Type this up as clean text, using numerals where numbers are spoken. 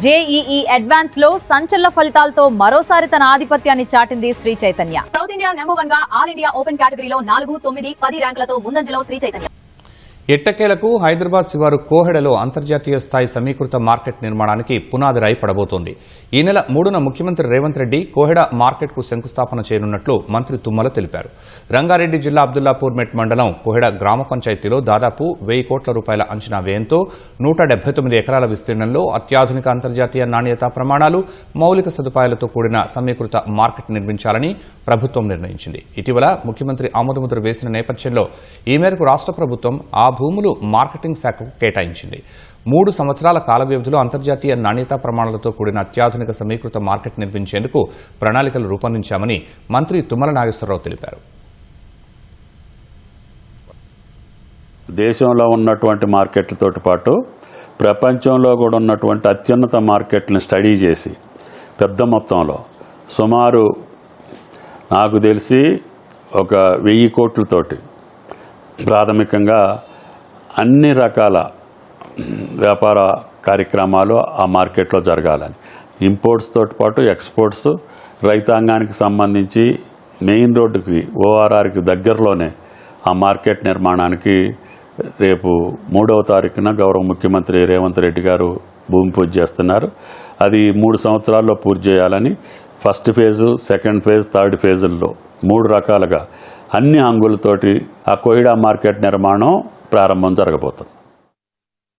JEE advance లో సంచలన ఫలితాలతో మరోసారి తన ఆధిపత్యాన్ని చాటింది Sri Chaitanya. South India number 1 గా ఆల్ ఇండియా ఓపెన్ కేటగిరీలో 4, 9, 10 ర్యాంకులతో ముందంజలో శ్రీ చైతన్య. ఎట్టకేలకు హైదరాబాద్ శివారు కోహెడలో అంతర్జాతీయ స్థాయి సమీకృత మార్కెట్ నిర్మాణానికి పునాది రాయి పడబోతోంది. ఈ నెల 3న ముఖ్యమంత్రి రేవంత్ రెడ్డి కోహెడ మార్కెట్కు శంకుస్థాపన చేయనున్నట్లు మంత్రి తుమ్మల తెలిపారు. రంగారెడ్డి జిల్లా అబ్దుల్లాపూర్ మెట్ మండలం కోహెడ గ్రామ పంచాయతీలో దాదాపు 1000 కోట్ల రూపాయల అంచనా వ్యయంతో 179 ఎకరాల విస్తీర్ణంలో అత్యాధునిక అంతర్జాతీయ నాణ్యతా ప్రమాణాలు, మౌలిక సదుపాయాలతో కూడిన సమీకృత మార్కెట్ నిర్మించాలని ప్రభుత్వం నిర్ణయించింది. ఇటీవల ముఖ్యమంత్రి ఆమోదముద్ర వేసిన నేపథ్యంలో ఈ మేరకు రాష్ట్ర ప్రభుత్వం ఆ భూములు మార్కెటింగ్ శాఖకు కేటాయించింది. 3 సంవత్సరాల కాల వ్యవధిలో అంతర్జాతీయ నాణ్యతా ప్రమాణాలతో కూడిన అత్యాధునిక సమీకృత మార్కెట్ నిర్మించేందుకు ప్రణాళికలు రూపొందించామని మంత్రి తుమ్మల నాగేశ్వరరావు తెలిపారు. దేశంలో ఉన్నటువంటి మార్కెట్లతో పాటు ప్రపంచంలో కూడా ఉన్నటువంటి అత్యున్నత మార్కెట్లను స్టడీ చేసి పెద్ద మొత్తంలో సుమారు నాకు తెలిసి ఒక 1000 కోట్లతోటి ప్రాథమికంగా అన్ని రకాల వ్యాపార కార్యక్రమాలు ఆ మార్కెట్లో జరగాలని, ఇంపోర్ట్స్ తోటి పాటు ఎక్స్పోర్ట్స్, రైతాంగానికి సంబంధించి మెయిన్ రోడ్డుకి ఓఆర్ఆర్కి దగ్గరలోనే ఆ మార్కెట్ నిర్మాణానికి రేపు 3వ తారీఖున గౌరవ ముఖ్యమంత్రి రేవంత్ రెడ్డి గారు భూమి పూజ చేస్తున్నారు. అది 3 సంవత్సరాల్లో పూర్తి చేయాలని first phase, second phase, third ఫేజుల్లో 3 రకాలుగా అన్ని హంగులతోటి ఆ కోయిడా మార్కెట్ నిర్మాణం ప్రారంభం జరగబోతుంది.